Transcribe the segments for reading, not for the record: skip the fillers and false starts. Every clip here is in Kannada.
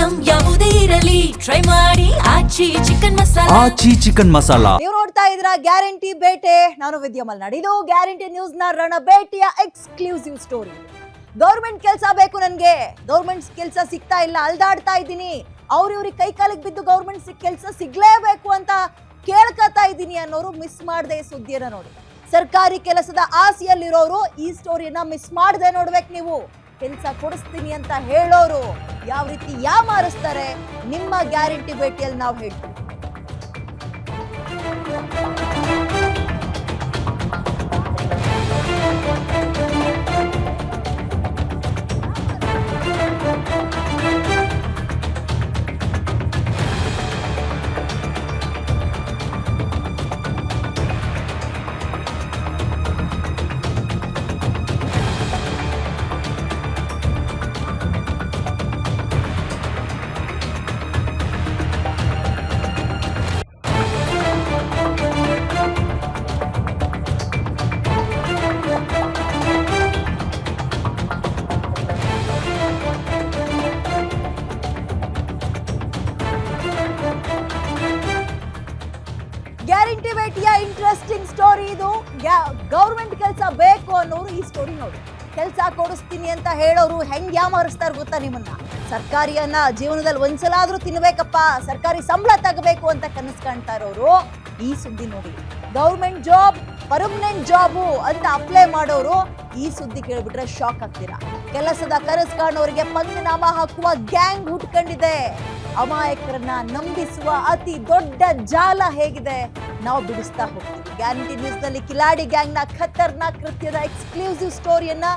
ಐಟಂ ಯಾವುದೇ ಇರಲಿ ಟ್ರೈ ಮಾಡಿ ಆಚಿ ಚಿಕನ್ ಮಸಾಲಾ. ನೀವು ನೋಡ್ತಾ ಇದ್ರ ಗ್ಯಾರಂಟಿ ಬೇಟೆ. ನಾನು ವಿದ್ಯಾ ಮಲ್ನಾಡ್. ಇದು ಗ್ಯಾರಂಟಿ ನ್ಯೂಸ್ ನ ರಣಬೇಟೆಯ ಎಕ್ಸ್ಕ್ಲೂಸಿವ್ ಸ್ಟೋರಿ. ಗೌರ್ಮೆಂಟ್ ಕೆಲಸ ಬೇಕು ನನ್ಗೆ, ಗೌರ್ಮೆಂಟ್ ಕೆಲಸ ಸಿಗ್ತಾ ಇಲ್ಲ, ಅಲ್ದಾಡ್ತಾ ಇದ್ದೀನಿ, ಇವ್ರಿಗೆ ಕೈ ಕಾಲಿಗೆ ಬಿದ್ದು ಗೌರ್ಮೆಂಟ್ ಕೆಲಸ ಸಿಗ್ಲೇಬೇಕು ಅಂತ ಕೇಳ್ಕತಾ ಇದ್ದೀನಿ ಅನ್ನೋರು ಮಿಸ್ ಮಾಡದೆ ಸುದ್ದಿಯನ್ನ ನೋಡಿ. ಸರ್ಕಾರಿ ಕೆಲಸದ ಆಸೆಯಲ್ಲಿರೋರು ಈ ಸ್ಟೋರಿಯನ್ನ ಮಿಸ್ ಮಾಡದೆ ನೋಡ್ಬೇಕು. ನೀವು ಕೆಲಸ ಕೊಡಿಸ್ತೀನಿ ಅಂತ ಹೇಳೋರು ಯಾವ ರೀತಿ ಯಾಮಾರಿಸ್ತಾರೆ ನಿಮ್ಮ ಗ್ಯಾರಂಟಿ ಭೇಟಿಯಲ್ಲಿ ನಾವು ಹೇಳ್ತೀವಿ. ಗ್ಯಾರಂಟಿ ಭೇಟಿಯ ಇಂಟ್ರೆಸ್ಟಿಂಗ್ ಸ್ಟೋರಿ ಇದು. ಗೌರ್ಮೆಂಟ್ ಕೆಲಸ ಬೇಕು ಅನ್ನೋರು ಈ ಸ್ಟೋರಿ ನೋಡಿ. ಕೆಲಸ ಕೊಡಿಸ್ತೀನಿ ಅಂತ ಹೇಳೋರು ಹೆಂಗ್ ಯಾಮಾರಿಸ್ತಾರ ಗೊತ್ತಾ ನಿಮ್ಮನ್ನ? ಸರ್ಕಾರಿಯನ್ನ ಜೀವನದಲ್ಲಿ ಒಂದ್ಸಲಾದ್ರೂ ತಿನ್ಬೇಕಪ್ಪ, ಸರ್ಕಾರಿ ಸಂಬಳ ತಗಬೇಕು ಅಂತ ಕನಸು ಕಾಣ್ತಾ ಇರೋರು ಈ ಸುದ್ದಿ ನೋಡಿ. ಗೌರ್ಮೆಂಟ್ ಜಾಬ್, ಪರ್ಮನೆಂಟ್ ಜಾಬು ಅಂತ ಅಪ್ಲೈ ಮಾಡೋರು ಈ ಸುದ್ದಿ ಕೇಳ್ಬಿಟ್ರೆ ಶಾಕ್ ಆಗ್ತೀರಾ. ಕೆಲಸದ ಕನಸು ಕಾಣೋರಿಗೆ ಪಂಗನಾಮ ಹಾಕುವ ಗ್ಯಾಂಗ್ ಹುಟ್ಕೊಂಡಿದೆ. ಅಮಾಯಕರನ್ನ ನಂಬಿಸುವ ಅತಿ ದೊಡ್ಡ ಜಾಲ ಹೇಗಿದೆ ನಾವು ಬಿಡಿಸ್ತಾ ಹೋಗ್ತೀವಿ. ಗ್ಯಾರಂಟಿ ನ್ಯೂಸ್ ನಲ್ಲಿ ಕಿಲಾಡಿ ಗ್ಯಾಂಗ್ ನ ಖತರ್ನಾಕ್ ಕೃತ್ಯದ ಎಕ್ಸ್ಕ್ಲೂಸಿವ್ ಸ್ಟೋರಿಯನ್ನ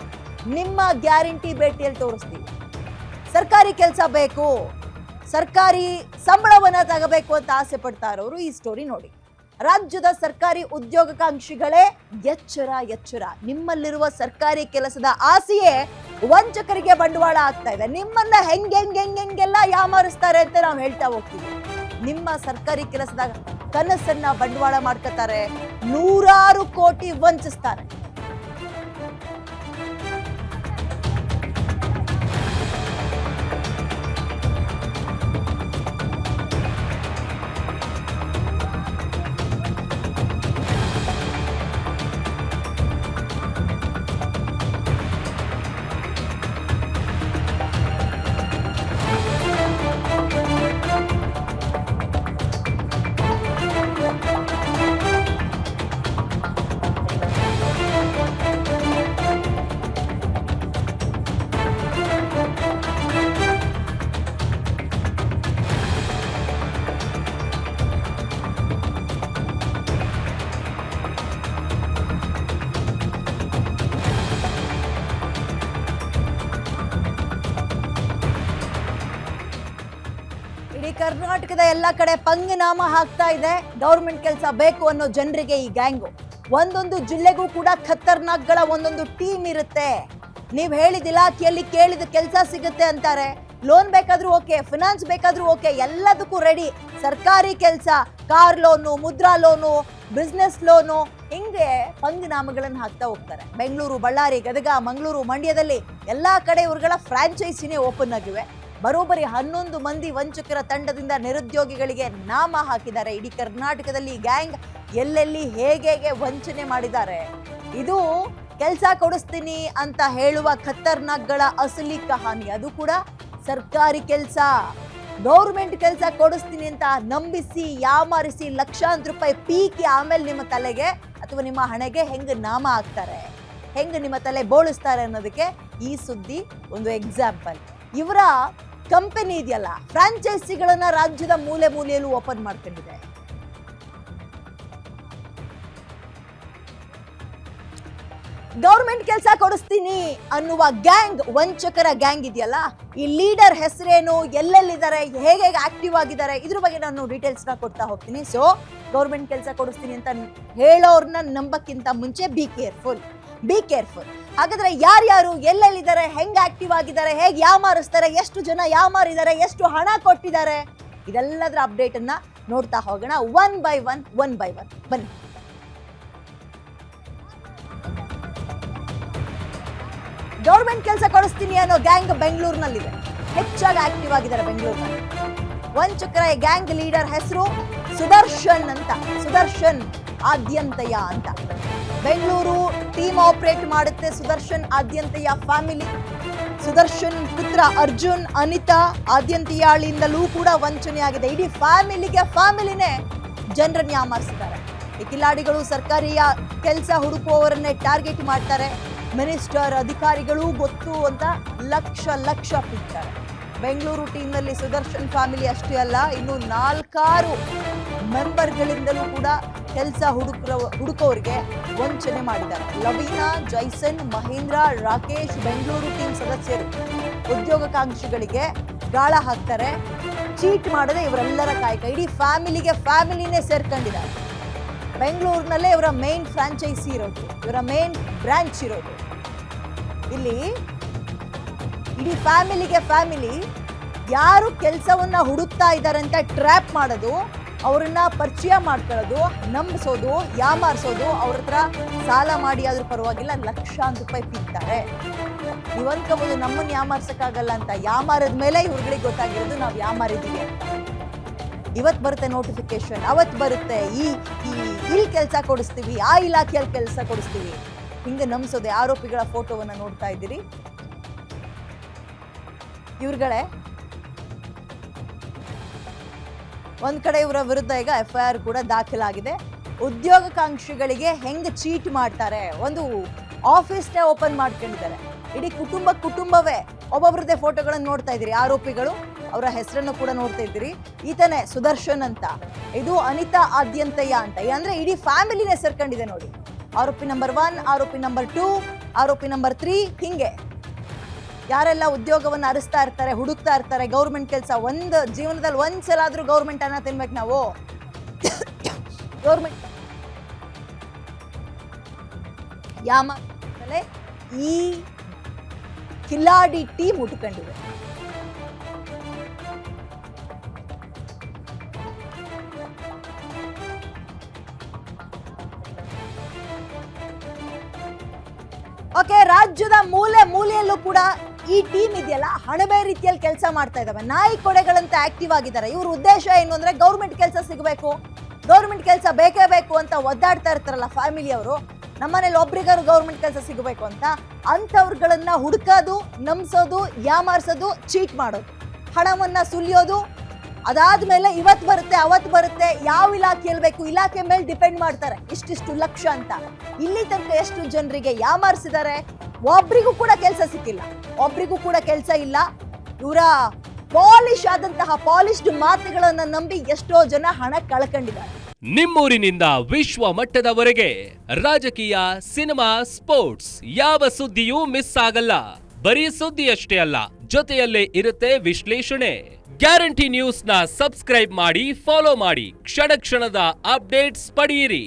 ನಿಮ್ಮ ಗ್ಯಾರಂಟಿ ಭೇಟಿಯಲ್ಲಿ ತೋರಿಸ್ತೀವಿ. ಸರ್ಕಾರಿ ಕೆಲಸ ಬೇಕು, ಸರ್ಕಾರಿ ಸಂಬಳವನ್ನ ತಗಬೇಕು ಅಂತ ಆಸೆ ಪಡ್ತಾ ಇರೋರು ಈ ಸ್ಟೋರಿ ನೋಡಿ. ರಾಜ್ಯದ ಸರ್ಕಾರಿ ಉದ್ಯೋಗಾಕಾಂಕ್ಷಿಗಳೇ ಎಚ್ಚರ ಎಚ್ಚರ. ನಿಮ್ಮಲ್ಲಿರುವ ಸರ್ಕಾರಿ ಕೆಲಸದ ಆಸೆಯೇ ವಂಚಕರಿಗೆ ಬಂಡವಾಳ ಆಗ್ತಾ ಇದೆ. ನಿಮ್ಮನ್ನ ಹೆಂಗೆಲ್ಲ ಯಾಮಾರಿಸ್ತಾರೆ ಅಂತ ನಾವು ಹೇಳ್ತಾ ಹೋಗ್ತೀವಿ. ನಿಮ್ಮ ಸರ್ಕಾರಿ ಕೆಲಸದ ಕನಸನ್ನ ಬಂಡವಾಳ ಮಾಡ್ಕೊತಾರೆ, 100 ಕೋಟಿ ವಂಚಿಸ್ತಾರೆ. ಕರ್ನಾಟಕದ ಎಲ್ಲ ಕಡೆ ಪಂಗನಾಮ ಹಾಕ್ತಾ ಇದೆ. ಗೌರ್ಮೆಂಟ್ ಕೆಲಸ ಬೇಕು ಅನ್ನೋ ಜನರಿಗೆ ಈ ಗ್ಯಾಂಗು. ಒಂದೊಂದು ಜಿಲ್ಲೆಗೂ ಕೂಡ ಖತರ್ನಾಕ್ಗಳ ಒಂದೊಂದು ಟೀಮ್ ಇರುತ್ತೆ. ನೀವ್ ಹೇಳಿದ ಇಲಾಖೆಯಲ್ಲಿ ಕೇಳಿದ ಕೆಲಸ ಸಿಗುತ್ತೆ ಅಂತಾರೆ. ಲೋನ್ ಬೇಕಾದ್ರೂ ಓಕೆ, ಫಿನಾನ್ಸ್ ಬೇಕಾದ್ರೂ ಓಕೆ, ಎಲ್ಲದಕ್ಕೂ ರೆಡಿ. ಸರ್ಕಾರಿ ಕೆಲಸ, car loan, Mudra loan, business loan, ಹಿಂಗೆ ಪಂಗನಾಮಗಳನ್ನು ಹಾಕ್ತಾ ಹೋಗ್ತಾರೆ. ಬೆಂಗಳೂರು, ಬಳ್ಳಾರಿ, ಗದಗ, ಮಂಗಳೂರು, ಮಂಡ್ಯದಲ್ಲಿ ಎಲ್ಲಾ ಕಡೆ ಇವ್ರುಗಳ ಫ್ರಾಂಚೈಸಿನೇ ಓಪನ್ ಆಗಿವೆ. ಬರೋಬ್ಬರಿ 11 ಮಂದಿ ವಂಚಕರ ತಂಡದಿಂದ ನಿರುದ್ಯೋಗಿಗಳಿಗೆ ನಾಮ ಹಾಕಿದ್ದಾರೆ. ಇಡೀ ಕರ್ನಾಟಕದಲ್ಲಿ ಗ್ಯಾಂಗ್ ಎಲ್ಲೆಲ್ಲಿ ಹೇಗೆ ವಂಚನೆ ಮಾಡಿದ್ದಾರೆ. ಇದು ಕೆಲಸ ಕೊಡಿಸ್ತೀನಿ ಅಂತ ಹೇಳುವ ಖತರ್ನಾಕ್ಗಳ ಅಸಲಿ ಕಹಾನಿ. ಅದು ಕೂಡ ಸರ್ಕಾರಿ ಕೆಲಸ. ಗೌರ್ಮೆಂಟ್ ಕೆಲಸ ಕೊಡಿಸ್ತೀನಿ ಅಂತ ನಂಬಿಸಿ ಯಾಮಾರಿಸಿ ಲಕ್ಷಾಂತರ ರೂಪಾಯಿ ಪೀಕಿ ಆಮೇಲೆ ನಿಮ್ಮ ತಲೆಗೆ ಅಥವಾ ನಿಮ್ಮ ಹಣೆಗೆ ಹೆಂಗ್ ನಾಮ ಹಾಕ್ತಾರೆ, ಹೆಂಗ್ ನಿಮ್ಮ ತಲೆ ಬೋಳಿಸ್ತಾರೆ ಅನ್ನೋದಕ್ಕೆ ಈ ಸುದ್ದಿ ಒಂದು ಎಕ್ಸಾಂಪಲ್. ಇವರ ಕಂಪನಿ ಇದೆಯಲ್ಲ, ಫ್ರಾಂಚೈಸಿಗಳನ್ನ ರಾಜ್ಯದ ಮೂಲೆ ಮೂಲೆಯಲ್ಲೂ ಓಪನ್ ಮಾಡ್ಕೊಂಡಿದೆ. ಗೌರ್ಮೆಂಟ್ ಕೆಲಸ ಕೊಡಿಸ್ತೀನಿ ಅನ್ನುವ ಗ್ಯಾಂಗ್, ವಂಚಕರ ಗ್ಯಾಂಗ್ ಇದೆಯಲ್ಲ, ಈ ಲೀಡರ್ ಹೆಸರೇನು, ಎಲ್ಲೆಲ್ಲಿದ್ದಾರೆ, ಹೇಗೆ ಆಕ್ಟಿವ್ ಆಗಿದ್ದಾರೆ, ಇದ್ರ ಬಗ್ಗೆ ನಾನು ಡೀಟೇಲ್ಸ್ ನ ಕೊಡ್ತಾ ಹೋಗ್ತೀನಿ. ಸೊ ಗೌರ್ಮೆಂಟ್ ಕೆಲಸ ಕೊಡಿಸ್ತೀನಿ ಅಂತ ಹೇಳೋರ್ನ ನಂಬಕ್ಕಿಂತ ಮುಂಚೆ ಬಿ ಕೇರ್ಫುಲ್. ಹಾಗಾದ್ರೆ ಯಾರ್ಯಾರು ಎಲ್ಲೆಲ್ಲಿದ್ದಾರೆ, ಹೆಂಗ್ ಆಕ್ಟಿವ್ ಆಗಿದ್ದಾರೆ, ಹೇಗೆ ಯಾಮಾರಿಸ್ತಾರೆ, ಎಷ್ಟು ಜನ ಯಾಮಾರಿದ್ದಾರೆ, ಎಷ್ಟು ಹಣ ಕೊಟ್ಟಿದ್ದಾರೆ, ಇದೆಲ್ಲದರ ಅಪ್ಡೇಟ್ ಅನ್ನ ನೋಡ್ತಾ ಹೋಗೋಣ ಒನ್ ಬೈ ಒನ್. ಬನ್ನಿ. ಗೌರ್ಮೆಂಟ್ ಕೆಲಸ ಕೊಡಿಸ್ತೀನಿ ಅನ್ನೋ ಗ್ಯಾಂಗ್ ಬೆಂಗಳೂರಿನಲ್ಲಿದೆ. ಹೆಚ್ಚಾಗಿ ಆಕ್ಟಿವ್ ಆಗಿದ್ದಾರೆ ಬೆಂಗಳೂರಿನಲ್ಲಿ. ವಂಚಕರ ಗ್ಯಾಂಗ್ ಲೀಡರ್ ಹೆಸರು ಸುದರ್ಶನ್ ಅಂತ, ಸುದರ್ಶನ್ ಆದ್ಯಂತಯ ಅಂತ. ಬೆಂಗಳೂರು ಟೀಮ್ ಆಪರೇಟ್ ಮಾಡುತ್ತೆ ಸುದರ್ಶನ್ ಆದ್ಯಂತಯ ಫ್ಯಾಮಿಲಿ. ಸುದರ್ಶನ್ ಪುತ್ರ ಅರ್ಜುನ್, ಅನಿತಾ ಆದ್ಯಂತಿಯಾಳಿಂದಲೂ ಕೂಡ ವಂಚನೆ ಆಗಿದೆ. ಇಡೀ ಫ್ಯಾಮಿಲಿನೇ ಜನರನ್ನ ಯಾಮಾರಿಸಿದ್ದಾರೆ. ಈ ಕಿಲಾಡಿಗಳು ಸರ್ಕಾರಿಯ ಕೆಲಸ ಹುಡುಕುವವರನ್ನೇ ಟಾರ್ಗೆಟ್ ಮಾಡ್ತಾರೆ. ಮಿನಿಸ್ಟರ್ ಅಧಿಕಾರಿಗಳು ಗೊತ್ತು ಅಂತ ಲಕ್ಷ ಬಿಡ್ತಾರೆ. ಬೆಂಗಳೂರು ಟೀಮ್ನಲ್ಲಿ ಸುದರ್ಶನ್ ಫ್ಯಾಮಿಲಿ ಅಷ್ಟೇ ಅಲ್ಲ, ಇನ್ನು 4 ಮೆಂಬರ್ಗಳಿಂದಲೂ ಕೂಡ ಕೆಲಸ ಹುಡುಕೋರಿಗೆ ವಂಚನೆ ಮಾಡಿದ್ದಾರೆ. ಲವೀನಾ, ಜೈಸನ್, ಮಹೇಂದ್ರ, ರಾಕೇಶ್ ಬೆಂಗಳೂರು ಟೀಮ್ ಸದಸ್ಯರು ಉದ್ಯೋಗಾಕಾಂಕ್ಷಿಗಳಿಗೆ ಗಾಳ ಹಾಕ್ತಾರೆ. ಚೀಟ್ ಮಾಡದೆ ಇವರೆಲ್ಲರ ಕಾಯಕ. ಇಡೀ ಫ್ಯಾಮಿಲಿನೇ ಸೇರ್ಕೊಂಡಿದ್ದಾರೆ. ಬೆಂಗಳೂರಿನಲ್ಲೇ ಇವರ ಮೇನ್ ಫ್ರಾಂಚೈಸಿ ಇರೋದು, ಇವರ ಮೇನ್ ಬ್ರಾಂಚ್ ಇರೋದು. ಇಲ್ಲಿ ಇಡೀ ಫ್ಯಾಮಿಲಿ ಯಾರು ಕೆಲಸವನ್ನ ಹುಡುಕ್ತಾ ಇದ್ದಾರೆ ಅಂತ ಟ್ರ್ಯಾಪ್ ಮಾಡೋದು, ಅವ್ರನ್ನ ಪರಿಚಯ ಮಾಡ್ಕೊಳ್ಳೋದು, ನಂಬಿಸೋದು, ಯಾಮಾರಿಸೋದು, ಅವ್ರ ಹತ್ರ ಸಾಲ ಮಾಡಿ ಆದ್ರೂ ಪರವಾಗಿಲ್ಲ ಲಕ್ಷಾಂತರ ರೂಪಾಯಿ ಪಿಕ್ತಾರೆ. ನೀವು ಅನ್ಕೋಬಹುದು ನಮ್ಮನ್ನು ಯಾಮಾರ್ಸಕ್ಕಾಗಲ್ಲ ಅಂತ. ಯಾಮಾರದ ಮೇಲೆ ಇವ್ರುಗಳಿಗೆ ಗೊತ್ತಾಗಿರೋದು ನಾವು ಯಾಮಾರಿದೀವಿ ಅಂತ. ಇವತ್ತು ಬರುತ್ತೆ ನೋಟಿಫಿಕೇಶನ್, ಅವತ್ತು ಬರುತ್ತೆ ಇಲ್ಲಿ ಕೆಲಸ ಕೊಡಿಸ್ತೀವಿ, ಆ ಇಲಾಖೆಯಲ್ಲಿ ಕೆಲಸ ಕೊಡಿಸ್ತೀವಿ, ಹಿಂಗೆ ನಂಬಿಸೋದೆ. ಆರೋಪಿಗಳ ಫೋಟೋವನ್ನ ನೋಡ್ತಾ ಇದ್ದೀರಿ. ಇವ್ರುಗಳೇ ಒಂದ್ ಕಡೆ ಇವರ ವಿರುದ್ಧ ಈಗ FIR ಕೂಡ ದಾಖಲಾಗಿದೆ. ಉದ್ಯೋಗಾಕಾಂಕ್ಷಿಗಳಿಗೆ ಹೆಂಗ್ ಚೀಟ್ ಮಾಡ್ತಾರೆ, ಒಂದು ಆಫೀಸ್ನೇ ಓಪನ್ ಮಾಡ್ಕೊಂಡಿದ್ದಾರೆ. ಇಡೀ ಕುಟುಂಬವೇ ಒಬ್ಬೊಬ್ರದ್ದೇ ಫೋಟೋಗಳನ್ನು ನೋಡ್ತಾ ಇದ್ದೀರಿ. ಆರೋಪಿಗಳು ಅವರ ಹೆಸರನ್ನು ಕೂಡ ನೋಡ್ತಾ ಇದ್ದೀರಿ. ಈತನೇ ಸುದರ್ಶನ್ ಅಂತ, ಇದು ಅನಿತಾ ಆದ್ಯಂತಯ ಅಂತ. ಅಂದ್ರೆ ಇಡೀ ಫ್ಯಾಮಿಲಿನೇ ಸೇರ್ಕೊಂಡಿದೆ ನೋಡಿ. ಆರೋಪಿ ನಂಬರ್ 1, ಆರೋಪಿ ನಂಬರ್ 2, ಆರೋಪಿ ನಂಬರ್ 3, ಹಿಂಗೆ ಯಾರೆಲ್ಲ ಉದ್ಯೋಗವನ್ನು ಅರಿಸ್ತಾ ಇರ್ತಾರೆ, ಹುಡುಕ್ತಾ ಇರ್ತಾರೆ ಗೌರ್ಮೆಂಟ್ ಕೆಲಸ. ಜೀವನದಲ್ಲಿ ಒಂದ್ಸಲ ಆದ್ರೂ ಗೌರ್ಮೆಂಟ್ ಅನ್ನ ತಿನ್ಬೇಕು ನಾವು. ಗೌರ್ಮೆಂಟ್ ಯಾಮಲೆ ಈ ಕಿಲಾಡಿ ಟೀಮ್ ಉಟ್ಕೊಂಡಿದೆ. ಓಕೆ, ರಾಜ್ಯದ ಮೂಲೆಯಲ್ಲೂ ಕೂಡ ಈ ಟೀಮ್ ಇದೆಯಲ್ಲ ಹಣಬೆ ರೀತಿಯಲ್ಲಿ ಕೆಲಸ ಮಾಡ್ತಾ ಇದ್ದಾವೆ. ನಾಯಿ ಕೊಡೆಗಳಂತ ಆಕ್ಟಿವ್ ಆಗಿದ್ದಾರೆ. ಇವ್ರ ಉದ್ದೇಶ ಏನು ಅಂದ್ರೆ ಗೌರ್ಮೆಂಟ್ ಕೆಲಸ ಸಿಗಬೇಕು, ಗೌರ್ಮೆಂಟ್ ಕೆಲಸ ಬೇಕೇ ಬೇಕು ಅಂತ ಒದ್ದಾಡ್ತಾ ಇರ್ತಾರಲ್ಲ ಫ್ಯಾಮಿಲಿ ಅವರು. ನಮ್ಮನೇಲಿ ಒಬ್ರಿಗಾರು ಗೌರ್ಮೆಂಟ್ ಕೆಲಸ ಸಿಗಬೇಕು ಅಂತ ಅಂಥವ್ರುಗಳನ್ನ ಹುಡುಕೋದು, ನಂಬಿಸೋದು, ಯಾಮಾರಿಸೋದು, ಚೀಟ್ ಮಾಡೋದು, ಹಣವನ್ನ ಸುಲಿಯೋದು. ಅದಾದ್ಮೇಲೆ ಇವತ್ತು ಬರುತ್ತೆ ಅವತ್ತು ಬರುತ್ತೆ, ಯಾವ ಇಲಾಖೆಯಲ್ಲಿ ಬೇಕು ಇಲಾಖೆ ಮೇಲೆ ಡಿಪೆಂಡ್ ಮಾಡ್ತಾರೆ. ಇಷ್ಟಿಷ್ಟು ಲಕ್ಷ ಅಂತ. ಇಲ್ಲಿ ತನಕ ಎಷ್ಟು ಜನರಿಗೆ ಯಾಮಾರಿಸಿದ್ದಾರೆ. ಒಬ್ರಿಗೂ ಕೂಡ ಕೆಲಸ ಸಿಕ್ಕಿಲ್ಲ, ಒಬ್ರಿಗೂ ಕೂಡ ಕೆಲಸ ಇಲ್ಲ. ಇವರ ಪಾಲಿಶ್ಡ್ ಮಾತುಗಳನ್ನ ನಂಬಿ ಎಷ್ಟೋ ಜನ ಹಣ ಕಳ್ಕೊಂಡಿದ್ದಾರೆ. ನಿಮ್ಮೂರಿನಿಂದ ವಿಶ್ವ ಮಟ್ಟದವರೆಗೆ ರಾಜಕೀಯ, ಸಿನಿಮಾ, ಸ್ಪೋರ್ಟ್ಸ್ ಯಾವ ಸುದ್ದಿಯೂ ಮಿಸ್ ಆಗಲ್ಲ. ಬರೀ ಸುದ್ದಿ ಅಷ್ಟೇ ಅಲ್ಲ, ಜೊತೆಯಲ್ಲೇ ಇರುತ್ತೆ ವಿಶ್ಲೇಷಣೆ. ಗ್ಯಾರಂಟಿ ನ್ಯೂಸ್ ನ ಸಬ್ಸ್ಕ್ರೈಬ್ ಮಾಡಿ, ಫಾಲೋ ಮಾಡಿ, ಕ್ಷಣ ಕ್ಷಣದ ಅಪ್ಡೇಟ್ಸ್ ಪಡೆಯಿರಿ.